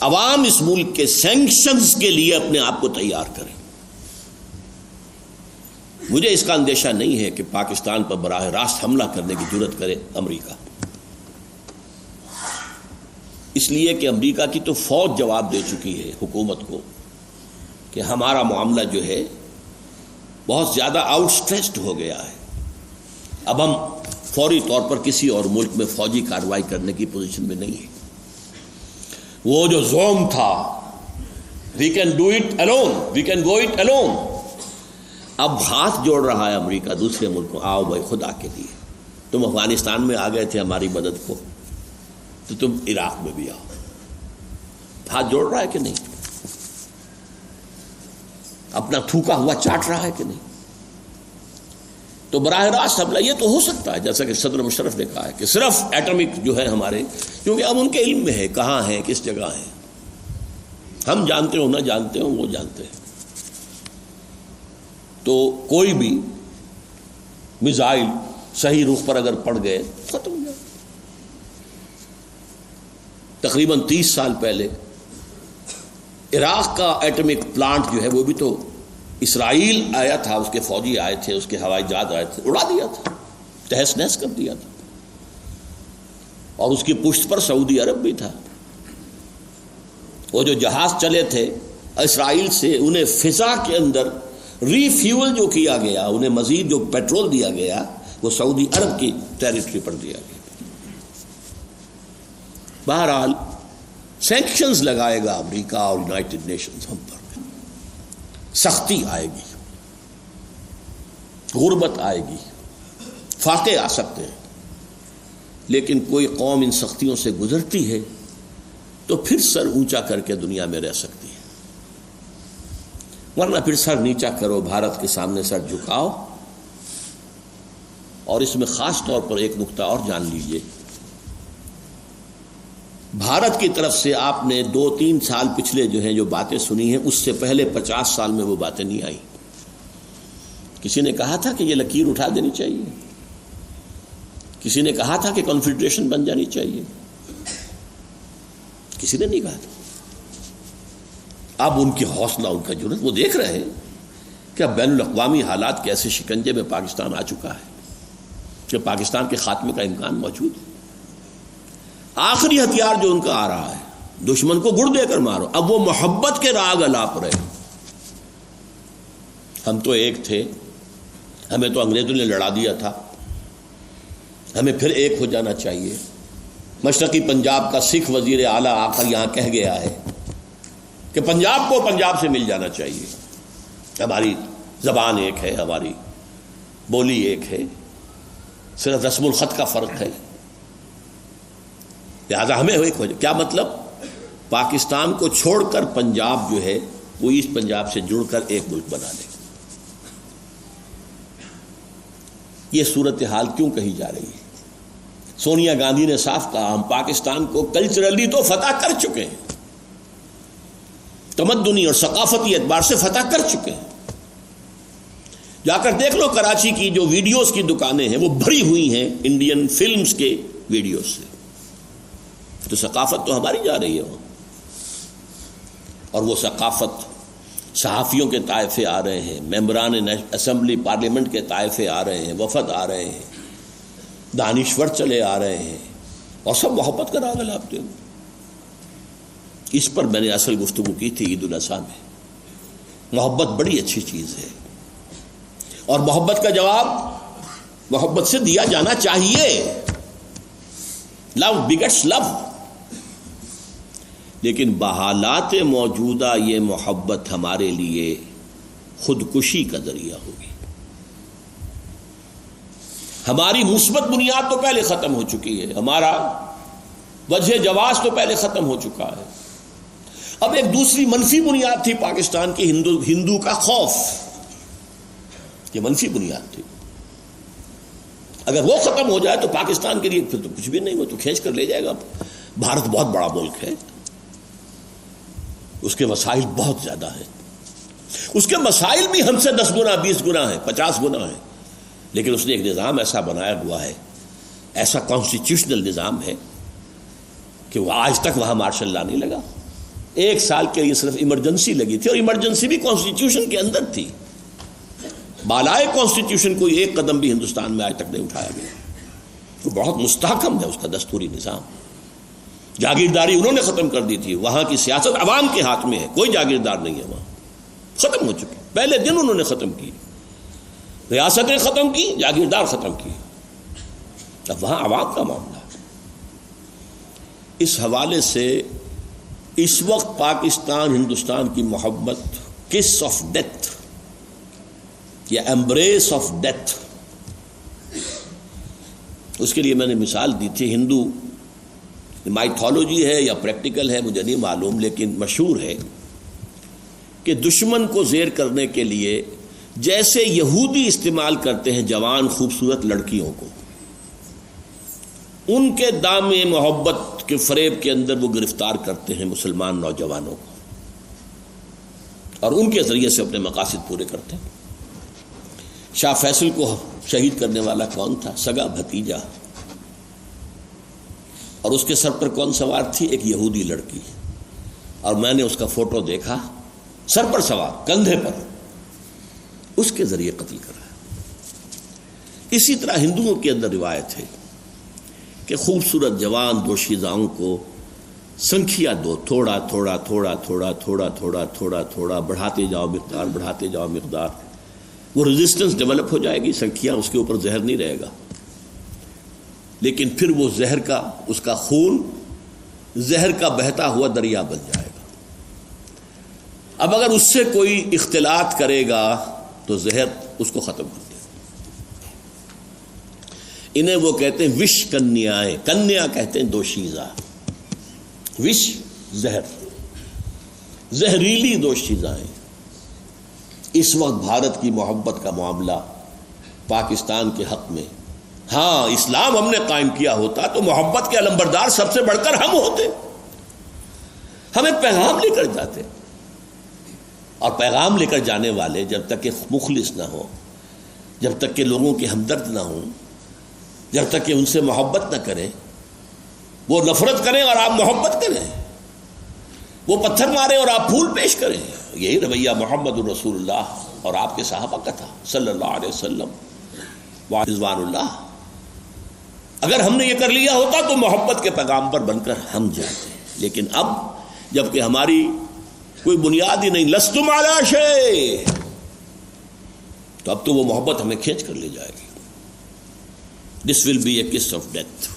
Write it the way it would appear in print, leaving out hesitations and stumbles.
عوام اس ملک کے سینکشنز کے لیے اپنے آپ کو تیار کریں. مجھے اس کا اندیشہ نہیں ہے کہ پاکستان پر براہ راست حملہ کرنے کی جرات کرے امریکہ، اس لیے کہ امریکہ کی تو فوج جواب دے چکی ہے حکومت کو کہ ہمارا معاملہ جو ہے بہت زیادہ آؤٹ اسٹریچڈ ہو گیا ہے، اب ہم فوری طور پر کسی اور ملک میں فوجی کارروائی کرنے کی پوزیشن میں نہیں ہے. وہ جو زوم تھا we can do it alone, we can go it alone, اب ہاتھ جوڑ رہا ہے امریکہ دوسرے ملکوں، آؤ بھائی خدا کے لیے، تم افغانستان میں آ گئے تھے ہماری مدد کو، تو تم عراق میں بھی آؤ. ہاتھ جوڑ رہا ہے کہ نہیں؟ اپنا تھوکا ہوا چاٹ رہا ہے کہ نہیں؟ تو براہ راست حملہ یہ تو ہو سکتا ہے، جیسا کہ صدر مشرف نے کہا ہے کہ صرف ایٹمک جو ہے ہمارے، کیونکہ اب ان کے علم میں ہے کہاں ہیں کس جگہ ہیں، ہم جانتے ہوں نہ جانتے ہوں وہ جانتے ہیں. تو کوئی بھی میزائل صحیح رخ پر اگر پڑ گئے ختم ہو جائے. تقریباً 30 سال پہلے عراق کا ایٹمک پلانٹ جو ہے وہ بھی تو اسرائیل آیا تھا، اس کے فوجی آئے تھے، اس کے ہوائی جہاز آئے تھے، اڑا دیا تھا، تہس نہس کر دیا تھا، اور اس کی پشت پر سعودی عرب بھی تھا. وہ جو جہاز چلے تھے اسرائیل سے، انہیں فضا کے اندر ری فیول جو کیا گیا، انہیں مزید جو پیٹرول دیا گیا وہ سعودی عرب کی ٹیریٹری پر دیا گیا. بہرحال سینکشنز لگائے گا امریکہ اور یونائٹڈ نیشنز، ہم پر سختی آئے گی، غربت آئے گی، فاقے آ سکتے ہیں، لیکن کوئی قوم ان سختیوں سے گزرتی ہے تو پھر سر اونچا کر کے دنیا میں رہ سکتی ہے، ورنہ پھر سر نیچا کرو، بھارت کے سامنے سر جھکاؤ. اور اس میں خاص طور پر ایک نقطہ اور جان لیجئے، بھارت کی طرف سے آپ نے 2-3 سال پچھلے جو ہیں جو باتیں سنی ہیں، اس سے پہلے 50 سال میں وہ باتیں نہیں آئیں. کسی نے کہا تھا کہ یہ لکیر اٹھا دینی چاہیے، کسی نے کہا تھا کہ کنفیڈریشن بن جانی چاہیے، کسی نے نہیں کہا تھا. اب ان کی حوصلہ، ان کا جرأت، وہ دیکھ رہے ہیں کہ اب بین الاقوامی حالات کے ایسے شکنجے میں پاکستان آ چکا ہے کہ پاکستان کے خاتمے کا امکان موجود ہے. آخری ہتھیار جو ان کا آ رہا ہے، دشمن کو گڑ دے کر مارو. اب وہ محبت کے راگ الاپ رہے. ہم تو ایک تھے، ہمیں تو انگریزوں نے لڑا دیا تھا، ہمیں پھر ایک ہو جانا چاہیے. مشرقی پنجاب کا سکھ وزیر اعلیٰ آ کر یہاں کہہ گیا ہے کہ پنجاب کو پنجاب سے مل جانا چاہیے، ہماری زبان ایک ہے، ہماری بولی ایک ہے، صرف رسم الخط کا فرق ہے، لہذا ہمیں ایک ہو جائے. کیا مطلب؟ پاکستان کو چھوڑ کر پنجاب جو ہے وہ اس پنجاب سے جڑ کر ایک ملک بنا لے. یہ صورتحال کیوں کہی جا رہی ہے؟ سونیا گاندھی نے صاف کہا ہم پاکستان کو کلچرلی تو فتح کر چکے ہیں، تمدنی اور ثقافتی اعتبار سے فتح کر چکے ہیں. جا کر دیکھ لو کراچی کی جو ویڈیوز کی دکانیں ہیں وہ بھری ہوئی ہیں انڈین فلمز کے ویڈیوز سے. تو ثقافت تو ہماری جا رہی ہے وہاں، اور وہ ثقافت صحافیوں کے طائفے آ رہے ہیں، ممبران اسمبلی پارلیمنٹ کے طائفے آ رہے ہیں، وفد آ رہے ہیں، دانشور چلے آ رہے ہیں، اور سب محبت کا راگ الاپتے ہیں. اس پر میں نے اصل گفتگو کی تھی عید الاضحیٰ میں. محبت بڑی اچھی چیز ہے، اور محبت کا جواب محبت سے دیا جانا چاہیے. لو بگٹس لو. لیکن بحالات موجودہ یہ محبت ہمارے لیے خودکشی کا ذریعہ ہوگی. ہماری مثبت بنیاد تو پہلے ختم ہو چکی ہے، ہمارا وجہ جواز تو پہلے ختم ہو چکا ہے. اب ایک دوسری منفی بنیاد تھی پاکستان کی، ہندو کا خوف. یہ منفی بنیاد تھی، اگر وہ ختم ہو جائے تو پاکستان کے لیے پھر تو کچھ بھی نہیں، وہ تو کھینچ کر لے جائے گا. بھارت بہت بڑا ملک ہے، اس کے وسائل بہت زیادہ ہیں، اس کے مسائل بھی ہم سے 10 گنا 20 گنا ہیں، 50 گنا ہیں، لیکن اس نے ایک نظام ایسا بنایا ہوا ہے، ایسا کانسٹیٹیوشنل نظام ہے کہ وہ آج تک وہاں مارشل لا نہیں لگا. 1 سال کے لیے صرف ایمرجنسی لگی تھی، اور ایمرجنسی بھی کانسٹیٹیوشن کے اندر تھی. بالائے کانسٹیٹیوشن کوئی ایک قدم بھی ہندوستان میں آج تک نہیں اٹھایا گیا. تو بہت مستحکم ہے اس کا دستوری نظام. جاگیرداری انہوں نے ختم کر دی تھی. وہاں کی سیاست عوام کے ہاتھ میں ہے، کوئی جاگیردار نہیں ہے وہاں، ختم ہو چکی. پہلے دن انہوں نے ختم کی، ریاستیں ختم کی، جاگیردار ختم کی. اب وہاں عوام کا معاملہ. اس حوالے سے اس وقت پاکستان ہندوستان کی محبت کس آف ڈیتھ یا ایمبریس آف ڈیتھ، اس کے لیے میں نے مثال دی تھی. ہندو مائتھولوجی ہے یا پریکٹیکل ہے مجھے نہیں معلوم، لیکن مشہور ہے کہ دشمن کو زیر کرنے کے لیے جیسے یہودی استعمال کرتے ہیں جوان خوبصورت لڑکیوں کو، ان کے دام محبت کے فریب کے اندر وہ گرفتار کرتے ہیں مسلمان نوجوانوں کو، اور ان کے ذریعے سے اپنے مقاصد پورے کرتے ہیں. شاہ فیصل کو شہید کرنے والا کون تھا؟ سگا بھتیجا. اور اس کے سر پر کون سوار تھی؟ ایک یہودی لڑکی. اور میں نے اس کا فوٹو دیکھا، سر پر سوار، کندھے پر، اس کے ذریعے قتل کرا. اسی طرح ہندوؤں کے اندر روایت ہے کہ خوبصورت جوان دوشیزاؤں کو سنکھیا دو، تھوڑا تھوڑا تھوڑا تھوڑا تھوڑا تھوڑا تھوڑا تھوڑا بڑھاتے جاؤ مقدار، بڑھاتے جاؤ مقدار. وہ ریزسٹنس ڈیولپ ہو جائے گی، سنکھیا اس کے اوپر زہر نہیں رہے گا، لیکن پھر وہ زہر کا، اس کا خون زہر کا بہتا ہوا دریا بن جائے گا. اب اگر اس سے کوئی اختلاط کرے گا تو زہر اس کو ختم کر دے. انہیں وہ کہتے ہیں وش کنیائیں. کنیا کہتے ہیں دوشیزہ، وش زہر، زہریلی دوشیزائیں. اس وقت بھارت کی محبت کا معاملہ پاکستان کے حق میں، ہاں اسلام ہم نے قائم کیا ہوتا تو محبت کے علمبردار سب سے بڑھ کر ہم ہوتے. ہمیں پیغام لے کر جاتے، اور پیغام لے کر جانے والے جب تک کہ مخلص نہ ہو، جب تک کہ لوگوں کے ہمدرد نہ ہوں، جب تک کہ ان سے محبت نہ کریں، وہ نفرت کریں اور آپ محبت کریں، وہ پتھر مارے اور آپ پھول پیش کریں. یہی رویہ محمد الرسول اللہ اور آپ کے صحابہ کا تھا صلی اللہ علیہ وسلم رضوان اللہ. اگر ہم نے یہ کر لیا ہوتا تو محبت کے پیغام پر بن کر ہم جاتے. لیکن اب جب کہ ہماری کوئی بنیاد ہی نہیں، لستم علی شیء، تو اب تو وہ محبت ہمیں کھینچ کر لے جائے گی. دس ول بی اے کس آف ڈیتھ.